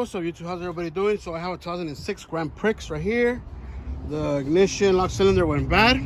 What's up, YouTube? How's everybody doing? So I have a 2006 Grand Prix right here. The ignition lock cylinder went bad.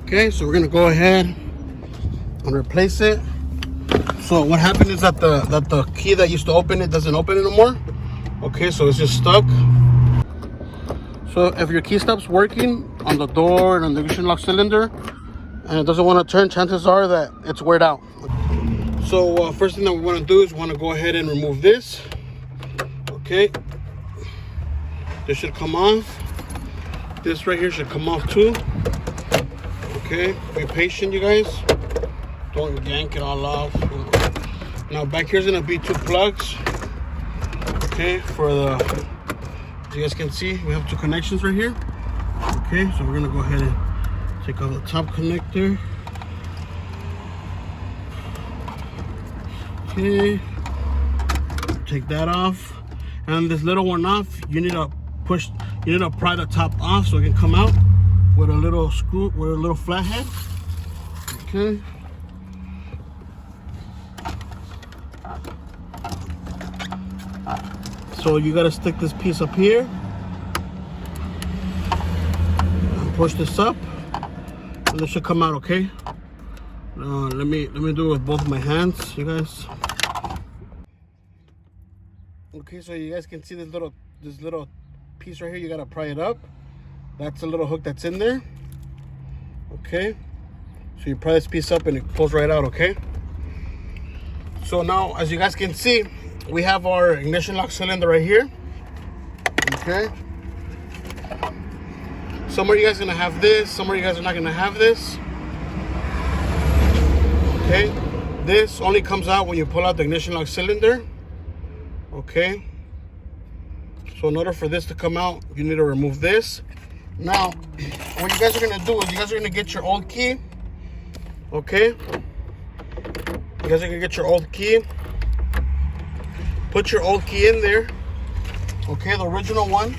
Okay, so we're gonna go ahead and replace it. So what happened is that the key that used to open it doesn't open anymore. Okay, so it's just stuck. So if your key stops working on the door and on the ignition lock cylinder and it doesn't want to turn, chances are that it's weared out. So first thing that we want to do is go ahead and remove this. Okay, this should come off. This right here should come off too. Okay, be patient, you guys. Don't yank it all off. Now back here's gonna be two plugs. Okay, for the, as you guys can see, we have two connections right here. Okay, so we're gonna go ahead and take off the top connector. Okay, take that off, and this little one off. You need to pry the top off so it can come out with a little screw, with a little flathead. Okay. So you gotta stick this piece up here and push this up, and this should come out. Okay. Let me do it with both of my hands, you guys. Okay, so you guys can see this little piece right here. You gotta pry it up. That's a little hook that's in there. Okay, so you pry this piece up and it pulls right out. Okay, so now as you guys can see, we have our ignition lock cylinder right here. Okay, some of you guys are gonna have this, some of you guys are not gonna have this. Okay, this only comes out when you pull out the ignition lock cylinder. Okay, so in order for this to come out, you need to remove this. Now, what you guys are gonna do is you guys are gonna get your old key. Okay, you guys are gonna get your old key. Put your old key in there. Okay, the original one.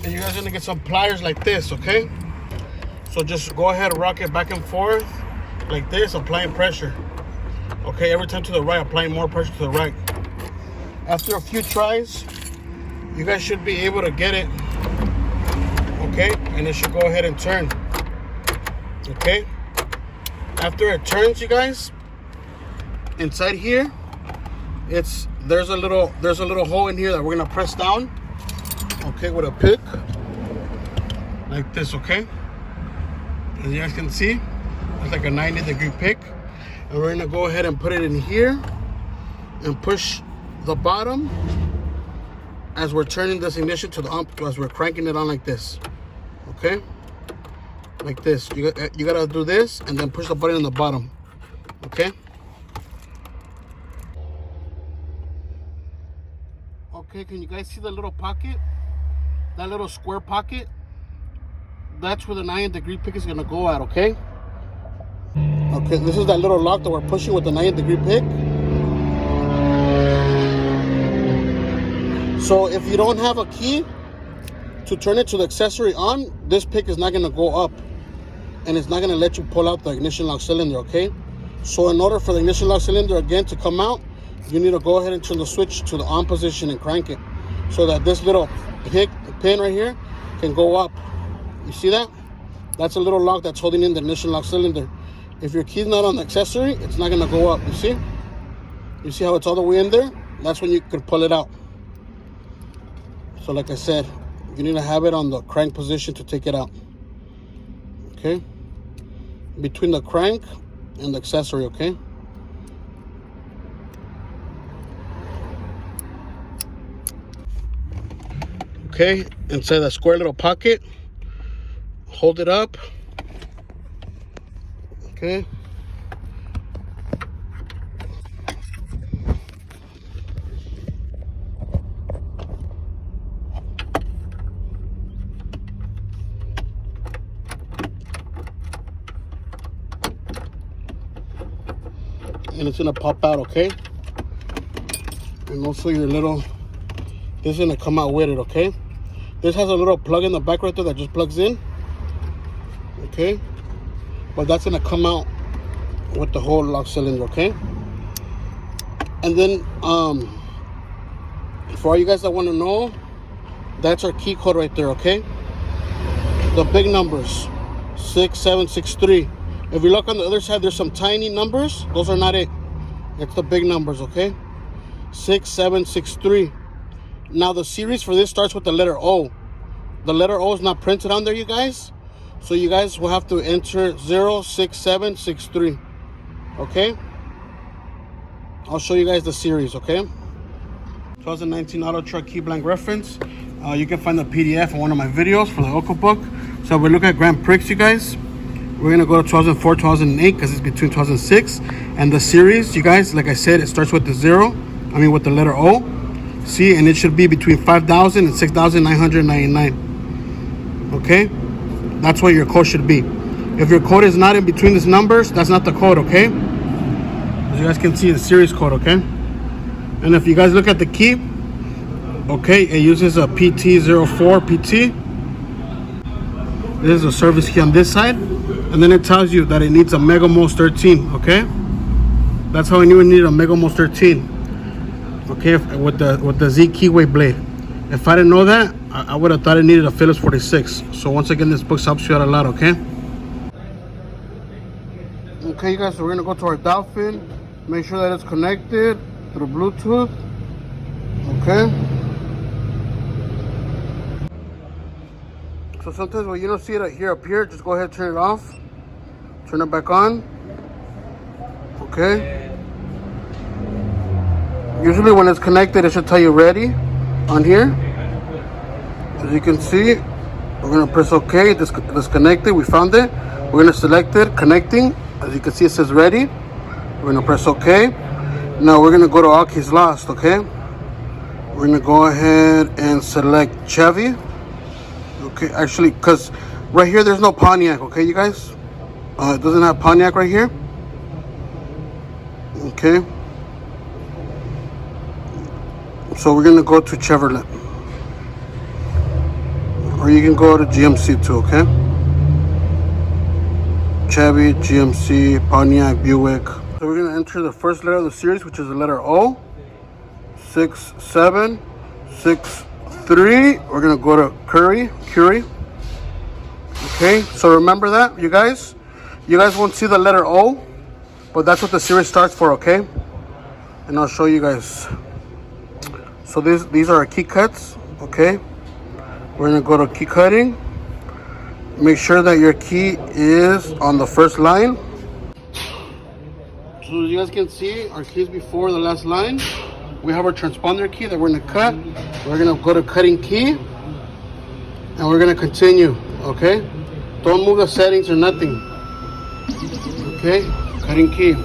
And you guys are gonna get some pliers like this. Okay, so just go ahead and rock it back and forth like this, applying pressure. Okay, every time to the right, applying more pressure to the right. After a few tries, you guys should be able to get it. Okay, and it should go ahead and turn. Okay, after it turns, you guys, inside here, there's a little hole in here that we're gonna press down. Okay, with a pick like this. Okay, as you guys can see, it's like a 90-degree pick, and we're gonna go ahead and put it in here and push the bottom as we're turning this ignition to the ump, as we're cranking it on like this. Okay, like this. You gotta do this and then push the button in the bottom. Okay. Okay, can you guys see the little pocket? That little square pocket? That's where the 90-degree pick is gonna go at. Okay. Okay, this is that little lock that we're pushing with the 90-degree pick. So if you don't have a key to turn it to the accessory on, this pick is not gonna go up and it's not gonna let you pull out the ignition lock cylinder. Okay, so in order for the ignition lock cylinder again to come out, you need to go ahead and turn the switch to the on position and crank it so that this little pin right here can go up. You see that? That's a little lock that's holding in the ignition lock cylinder. If your key's not on the accessory, it's not gonna go up. You see? You see how it's all the way in there? That's when you could pull it out. So like I said, you need to have it on the crank position to take it out. Okay? Between the crank and the accessory. Okay? Okay, inside that square little pocket, hold it up. Okay. And it's gonna pop out. Okay, and also your little, this is gonna come out with it. Okay, this has a little plug in the back right there that just plugs in. Okay, but that's gonna come out with the whole lock cylinder. Okay, and then For all you guys that want to know, that's our key code right there, okay? The big numbers, 6763. If you look on the other side, there's some tiny numbers. Those are not it. It's the big numbers, okay? 6763. Now the series for this starts with the letter O. The letter O is not printed on there, you guys. So you guys will have to enter 06763. Okay? I'll show you guys the series, okay? 2019 Auto Truck Key Blank Reference. You can find the PDF in one of my videos for the Oko book. So we look at Grand Prix, you guys. We're gonna go to 2004, 2008, because it's between 2006. And the series, you guys, like I said, it starts with the with the letter O. See, and it should be between 5,000 and 6,999. Okay? That's what your code should be. If your code is not in between these numbers, that's not the code, okay? As you guys can see, the series code, okay? And if you guys look at the key, okay, it uses a PT04 PT. This is a service key on this side. And then it tells you that it needs a Megamos 13, okay? That's how I knew it needed a Megamos 13. Okay, with the Z keyway blade. If I didn't know that, I would have thought it needed a Phillips 46. So once again, this book helps you out a lot, okay? Okay, you guys, so we're gonna go to our Dolphin. Make sure that it's connected through Bluetooth. Okay. So sometimes when you don't see it here up here, just go ahead and turn it off. Turn it back on. Okay. Usually when it's connected, it should tell you ready on here. As you can see, we're gonna press OK. Disconnected, we found it. We're gonna select it, connecting. As you can see, it says ready. We're gonna press OK. Now we're gonna go to all keys lost, okay? We're gonna go ahead and select Chevy. Okay, actually, because right here, there's no Pontiac, okay, you guys? It doesn't have Pontiac right here. Okay. So we're gonna go to Chevrolet, or you can go to GMC too, okay? Chevy, GMC, Pontiac, Buick. So we're gonna enter the first letter of the series, which is the letter O. 6763. We're gonna go to Curie. Okay, so remember that, you guys. You guys won't see the letter O, but that's what the series starts for, okay? And I'll show you guys. So these are our key cuts, okay? We're gonna go to key cutting. Make sure that your key is on the first line. So as you guys can see, our key is before the last line. We have our transponder key that we're gonna cut. We're gonna go to cutting key, and we're gonna continue, okay? Don't move the settings or nothing. Okay, cutting key.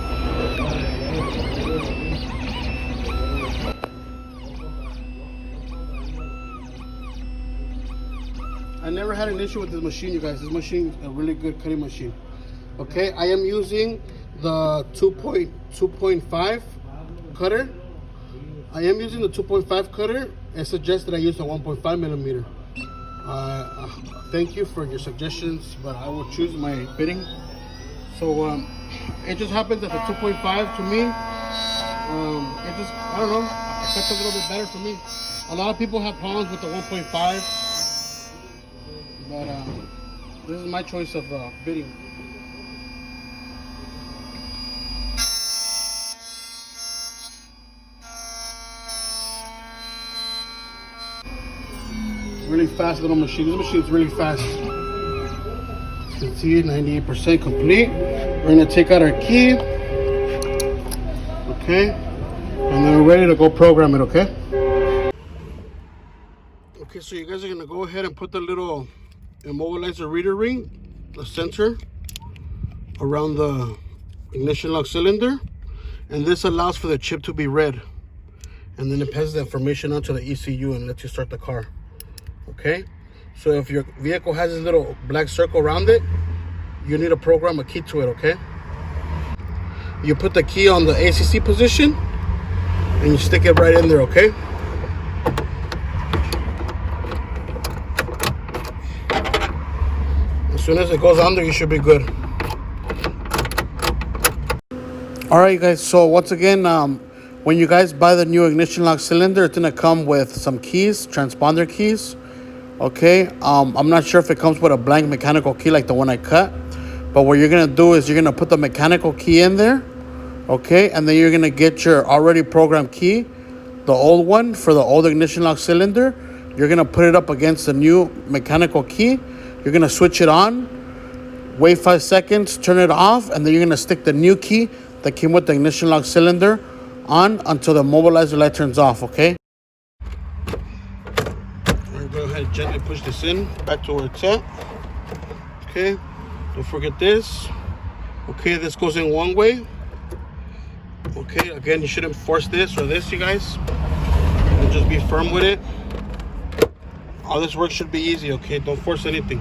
I never had an issue with this machine, you guys. This machine is a really good cutting machine. Okay, I am using the 2.5 cutter. I am using the 2.5 cutter. It suggests that I use a 1.5 millimeter. Thank you for your suggestions, but I will choose my fitting. So it just happens that the 2.5 to me, it just, I don't know, it cuts a little bit better for me. A lot of people have problems with the 1.5, but this is my choice of fitting. Really fast little machine. This machine is really fast. You can see 98% complete. We're gonna take out our key. Okay. And then we're ready to go program it, okay? Okay, so you guys are gonna go ahead and put the little immobilizer reader ring, the sensor, around the ignition lock cylinder. And this allows for the chip to be read. And then it passes the information onto the ECU and lets you start the car. Okay, so if your vehicle has this little black circle around it, you need to program a key to it, okay? You put the key on the ACC position and you stick it right in there, okay? As soon as it goes on there, you should be good. All right, guys, so once again, when you guys buy the new ignition lock cylinder, it's gonna come with some keys, transponder keys. Okay, I'm not sure if it comes with a blank mechanical key like the one I cut, but what you're gonna do is you're gonna put the mechanical key in there, okay, and then you're gonna get your already programmed key, the old one for the old ignition lock cylinder. You're gonna put it up against the new mechanical key. You're gonna switch it on, wait 5 seconds, turn it off, and then you're gonna stick the new key that came with the ignition lock cylinder on until the mobilizer light turns off, okay? Go ahead and gently push this in back to where it's at. Okay, don't forget this. Okay, this goes in one way. Okay, again, you shouldn't force this or this, you guys. And just be firm with it. All this work should be easy, okay? Don't force anything.